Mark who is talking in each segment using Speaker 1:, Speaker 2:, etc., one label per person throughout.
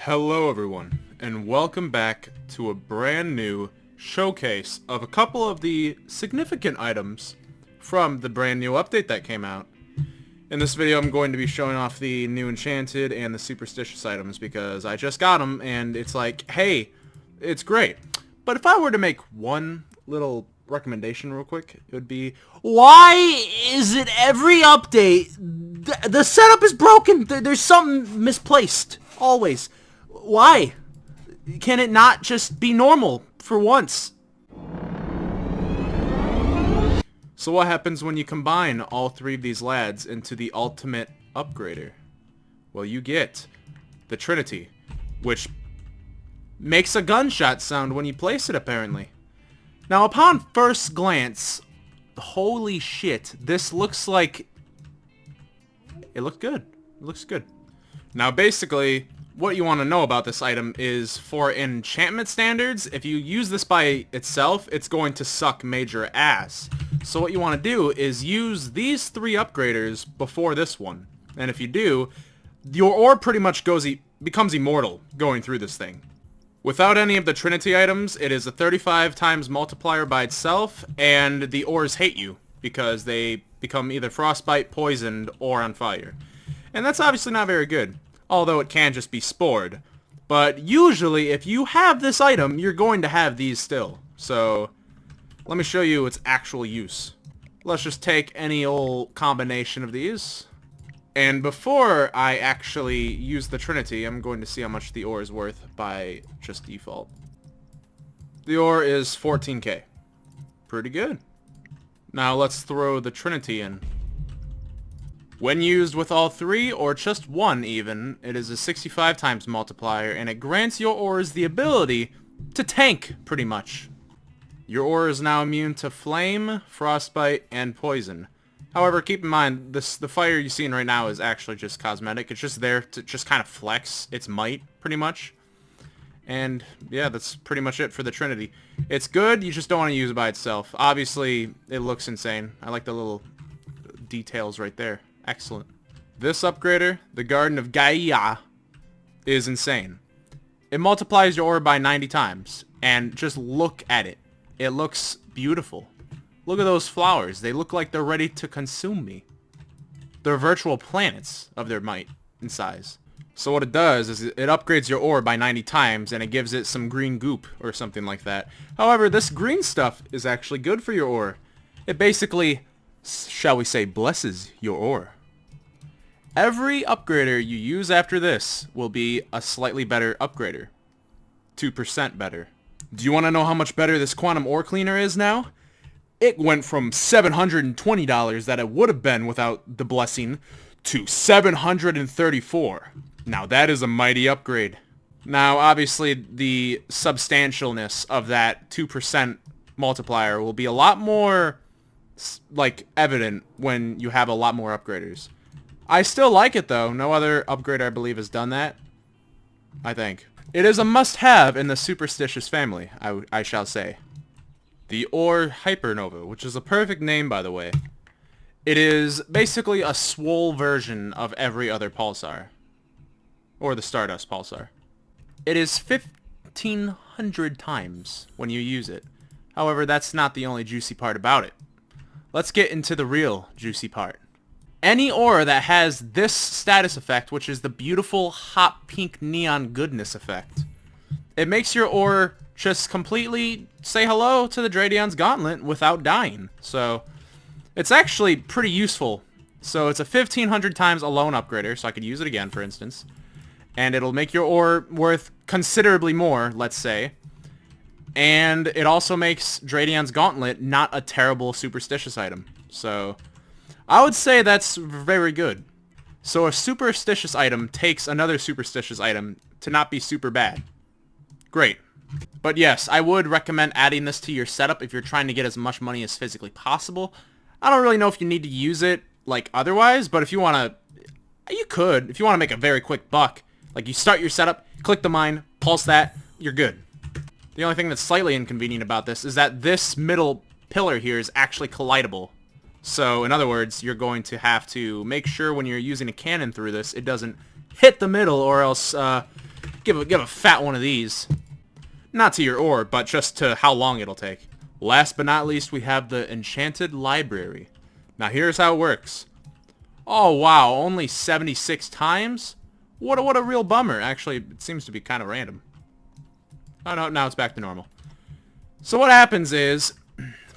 Speaker 1: Hello everyone, and welcome back to a brand new showcase of a couple of the significant items from the brand new update that came out. In this video I'm going to be showing off the new enchanted and the superstitious items because I just got them and it's like, hey, it's great. But if I were to make one little recommendation real quick, it would be,
Speaker 2: why is it every update the setup is broken? There's something misplaced always. Why can it not just be normal for once?
Speaker 1: so what happens when you combine all three of these lads into the ultimate upgrader? Well, you get the Trinity, which makes a gunshot sound when you place it, apparently. Now, upon first glance, holy shit, this looks like... it looked good. It looks good. Now, basically, what you want to know about this item is, for enchantment standards, if you use this by itself, it's going to suck major ass. So what you want to do is use these three upgraders before this one. And if you do, your ore pretty much becomes immortal going through this thing. Without any of the Trinity items, it is a 35 times multiplier by itself, and the ores hate you because they become either frostbite, poisoned, or on fire. And that's obviously not very good, although it can just be spored. But usually, if you have this item, you're going to have these still. So, let me show you its actual use. Let's just take any old combination of these. And before I actually use the Trinity, I'm going to see how much the ore is worth by just default. The ore is 14k. Pretty good. Now let's throw the Trinity in. When used with all three, or just one even, it is a 65 times multiplier, and it grants your ores the ability to tank, pretty much. Your ore is now immune to flame, frostbite, and poison. However, keep in mind, the fire you're seeing right now is actually just cosmetic. It's just there to just kind of flex its might, pretty much. And, yeah, that's pretty much it for the Trinity. It's good, you just don't want to use it by itself. Obviously, it looks insane. I like the little details right there. Excellent. This upgrader, the Garden of Gaia, is insane. It multiplies your ore by 90 times. And just look at it. It looks beautiful. Look at those flowers. They look like they're ready to consume me. They're virtual planets of their might and size. So what it does is it upgrades your ore by 90 times and it gives it some green goop or something like that. However, this green stuff is actually good for your ore. It basically, shall we say, blesses your ore. Every upgrader you use after this will be a slightly better upgrader. 2% better. Do you want to know how much better this quantum ore cleaner is now? It went from $720 that it would have been without the blessing to $734. Now that is a mighty upgrade. Now obviously the substantialness of that 2% multiplier will be a lot more evident when you have a lot more upgraders. I still like it though. No other upgrader I believe has done that. I think. It is a must-have in the Superstitious family, I shall say. The Ore Hypernova, which is a perfect name, by the way. It is basically a swole version of every other pulsar. Or the Stardust pulsar. It is 1,500 times when you use it. However, that's not the only juicy part about it. Let's get into the real juicy part. Any ore that has this status effect, which is the beautiful hot pink neon goodness effect, it makes your ore just completely say hello to the Draydian's Gauntlet without dying. So, it's actually pretty useful. So it's a 1,500 times alone upgrader, so I could use it again, for instance. And it'll make your ore worth considerably more, let's say. And it also makes Draydian's Gauntlet not a terrible superstitious item. So, I would say that's very good. So a superstitious item takes another superstitious item to not be super bad. Great. But yes, I would recommend adding this to your setup if you're trying to get as much money as physically possible. I don't really know if you need to use it otherwise, but if you want to, you could. If you want to make a very quick buck, you start your setup, click the mine, pulse that, you're good. The only thing that's slightly inconvenient about this is that this middle pillar here is actually collidable. So, in other words, you're going to have to make sure when you're using a cannon through this, it doesn't hit the middle, or else Give a fat one of these. Not to your ore, but just to how long it'll take. Last but not least, we have the Enchanted Library. Now here's how it works. Oh wow, only 76 times? What a real bummer. Actually, it seems to be kind of random. Oh no, now it's back to normal. So what happens is,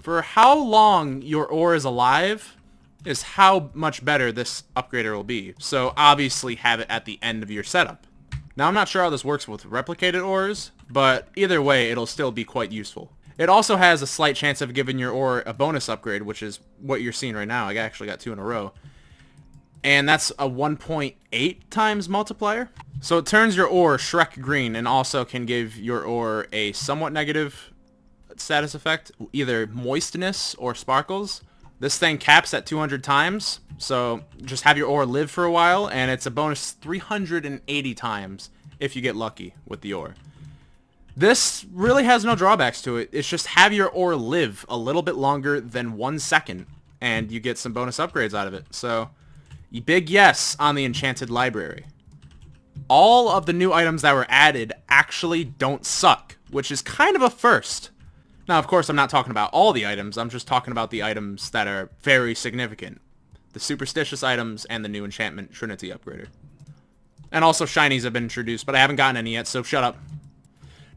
Speaker 1: for how long your ore is alive, is how much better this upgrader will be. So obviously have it at the end of your setup. Now I'm not sure how this works with replicated ores, but either way it'll still be quite useful. It also has a slight chance of giving your ore a bonus upgrade, which is what you're seeing right now. I actually got 2 in a row. And that's a 1.8 times multiplier. So it turns your ore Shrek green and also can give your ore a somewhat negative status effect, either moistness or sparkles. This thing caps at 200 times, so just have your ore live for a while, and it's a bonus 380 times if you get lucky with the ore. This really has no drawbacks to it. It's just have your ore live a little bit longer than 1 second, and you get some bonus upgrades out of it. So, big yes on the Enchanted Library. All of the new items that were added actually don't suck, which is kind of a first. Now, of course, I'm not talking about all the items. I'm just talking about the items that are very significant. The Superstitious items and the new Enchantment Trinity Upgrader. And also shinies have been introduced, but I haven't gotten any yet, so shut up.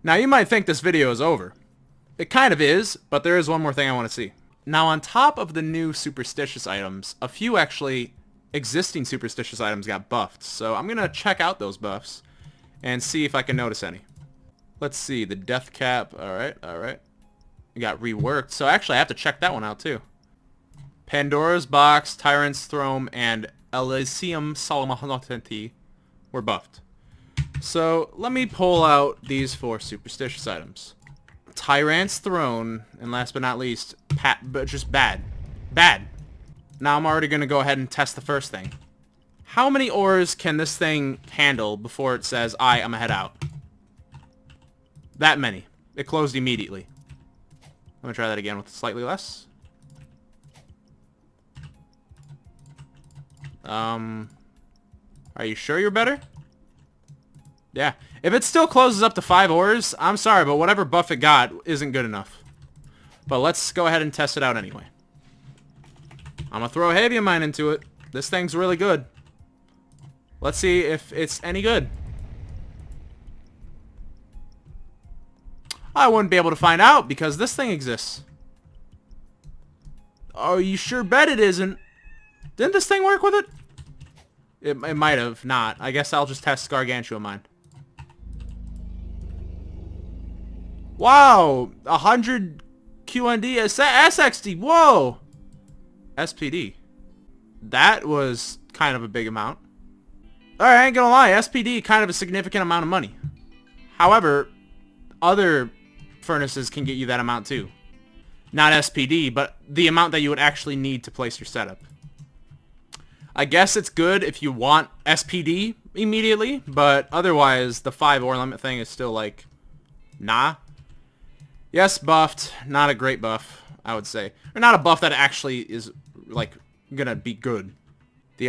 Speaker 1: Now, you might think this video is over. It kind of is, but there is one more thing I want to see. Now, on top of the new Superstitious items, a few actually existing Superstitious items got buffed. So I'm going to check out those buffs and see if I can notice any. Let's see, the Death Cap. Alright. It got reworked, so actually I have to check that one out too. Pandora's Box, Tyrant's Throne, and Elysium Solemnity were buffed. So let me pull out these 4 Superstitious items. Tyrant's Throne, and last but not least, but just bad. Bad. Now I'm already going to go ahead and test the first thing. How many ores can this thing handle before it says, I'm gonna head out? That many. It closed immediately. I'm going to try that again with slightly less. Are you sure you're better? Yeah. If it still closes up to 5 ores, I'm sorry, but whatever buff it got isn't good enough. But let's go ahead and test it out anyway. I'm going to throw a Heavy Mine into it. This thing's really good. Let's see if it's any good. I wouldn't be able to find out because this thing exists. Oh, you sure bet it isn't. Didn't this thing work with it? It might have not. I guess I'll just test Gargantua Mine. Wow, 100 QND SXD. Whoa. SPD. That was kind of a big amount. Alright, I ain't gonna lie. SPD, kind of a significant amount of money. However, other furnaces can get you that amount too. Not SPD, but the amount that you would actually need to place your setup. I guess it's good if you want SPD immediately, but otherwise the 5 ore limit thing is still like, nah. Yes, buffed. Not a great buff, I would say. Or not a buff that actually is like gonna be good. The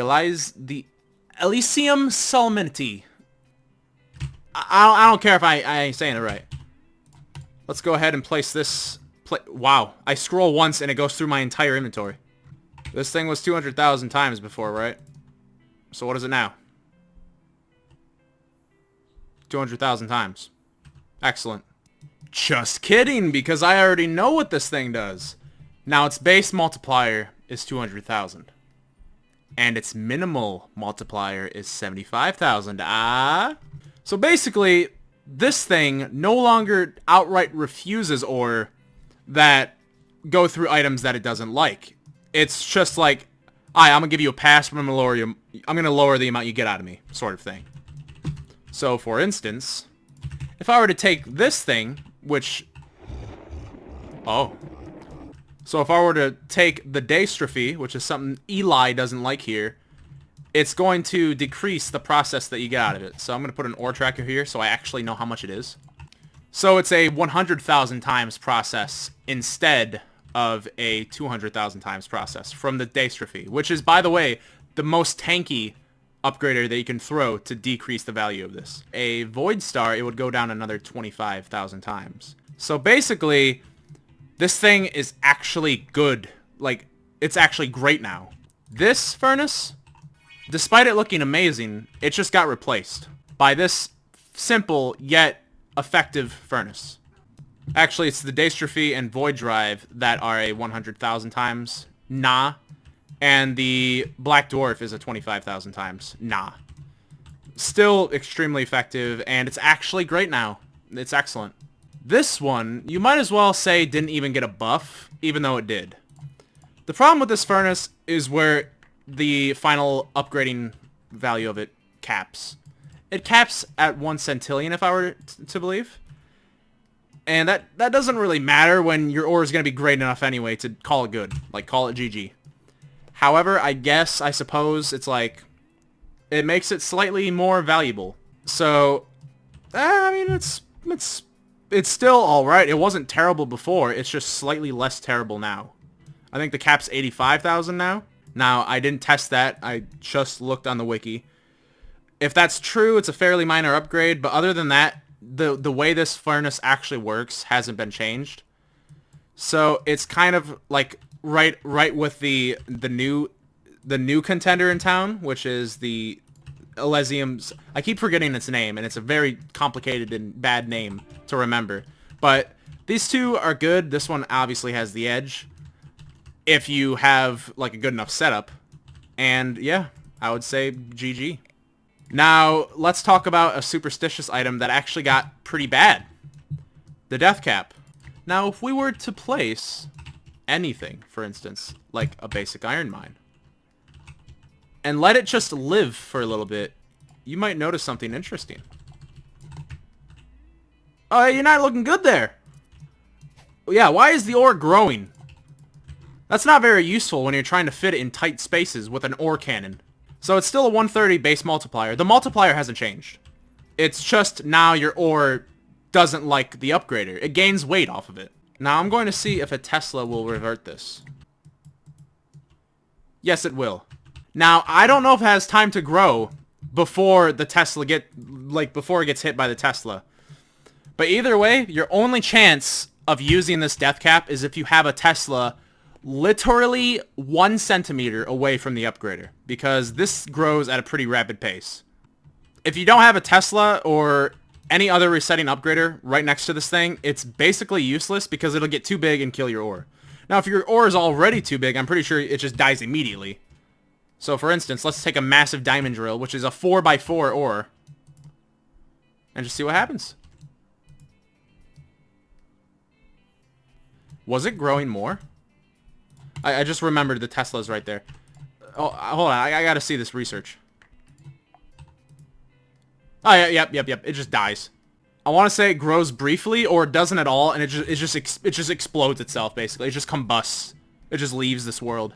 Speaker 1: Elysium Solemnity. I don't care if I ain't saying it right. Let's go ahead and place this. Wow, I scroll once and it goes through my entire inventory. This thing was 200,000 times before, right? So what is it now? 200,000 times. Excellent. Just kidding, because I already know what this thing does. Now, its base multiplier is 200,000. And its minimal multiplier is 75,000. So basically, this thing no longer outright refuses ore that go through items that it doesn't like. It's just like, I'm gonna give you a pass, but I'm gonna lower the amount you get out of me, sort of thing. So, for instance, if I were to take this thing, which... Oh. So if I were to take the dystrophy, which is something Eli doesn't like here, it's going to decrease the process that you get out of it. So I'm going to put an ore tracker here so I actually know how much it is. So it's a 100,000 times process instead of a 200,000 times process from the dystrophy, which is, by the way, the most tanky upgrader that you can throw to decrease the value of this. A Void Star, it would go down another 25,000 times. So basically, this thing is actually good. Like, it's actually great now. This furnace, despite it looking amazing, it just got replaced by this simple yet effective furnace. Actually, it's the Dystrophy and Void Drive that are a 100,000 times. Nah. And the Black Dwarf is a 25,000 times. Nah. Still extremely effective, and it's actually great now. It's excellent. This one, you might as well say didn't even get a buff, even though it did. The problem with this furnace is where the final upgrading value of it caps. It caps at 1 centillion, if I were to believe. And that doesn't really matter when your ore is going to be great enough anyway to call it good. Like, call it GG. However, I suppose, it's like, it makes it slightly more valuable. So, I mean, it's still alright. It wasn't terrible before, it's just slightly less terrible now. I think the cap's 85,000 now. Now, I didn't test that, I just looked on the wiki. If that's true, it's a fairly minor upgrade, but other than that, the way this furnace actually works hasn't been changed. So, it's kind of like right with the new contender in town, which is the Elysium's. I keep forgetting its name, and it's a very complicated and bad name to remember. But these two are good. This one obviously has the edge if you have like a good enough setup. And yeah, I would say GG. Now, let's talk about a superstitious item that actually got pretty bad. The death cap. Now, if we were to place anything, for instance, like a basic iron mine, and let it just live for a little bit, you might notice something interesting. Oh, you're not looking good there. Yeah, why is the ore growing? That's not very useful when you're trying to fit it in tight spaces with an ore cannon. So it's still a 130 base multiplier. The multiplier hasn't changed. It's just now your ore doesn't like the upgrader. It gains weight off of it. Now I'm going to see if a Tesla will revert this. Yes, it will. Now, I don't know if it has time to grow before the Tesla before it gets hit by the Tesla. But either way, your only chance of using this death cap is if you have a Tesla literally 1 centimeter away from the upgrader, because this grows at a pretty rapid pace. If you don't have a Tesla or any other resetting upgrader right next to this thing, it's basically useless because it'll get too big and kill your ore. Now, if your ore is already too big, I'm pretty sure it just dies immediately. So, for instance, let's take a massive diamond drill, which is a 4x4 ore, and just see what happens. Was it growing more? I just remembered the Tesla's right there. Oh, hold on. I gotta see this research. Oh, yeah, yep. It just dies. I want to say it grows briefly, or it doesn't at all, and it just explodes itself, basically. It just combusts. It just leaves this world.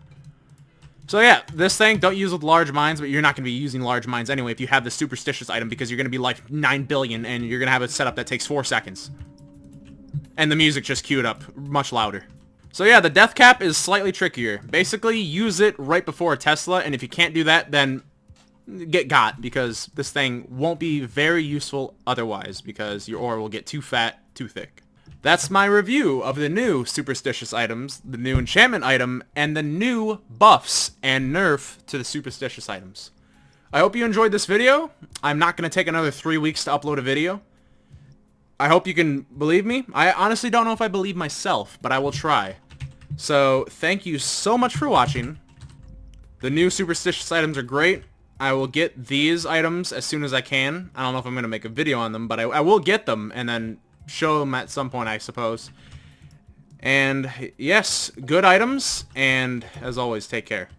Speaker 1: So yeah, this thing, don't use with large mines, but you're not going to be using large mines anyway if you have the superstitious item, because you're going to be like 9 billion, and you're going to have a setup that takes 4 seconds. And the music just queued up much louder. So yeah, the death cap is slightly trickier. Basically, use it right before a Tesla, and if you can't do that, then get got, because this thing won't be very useful otherwise, because your ore will get too fat, too thick. That's my review of the new superstitious items, the new enchantment item, and the new buffs and nerf to the superstitious items. I hope you enjoyed this video. I'm not going to take another 3 weeks to upload a video. I hope you can believe me. I honestly don't know if I believe myself, but I will try. So, thank you so much for watching. The new superstitious items are great. I will get these items as soon as I can. I don't know if I'm going to make a video on them, but I will get them and then show them at some point, I suppose. And yes, good items, and as always, take care.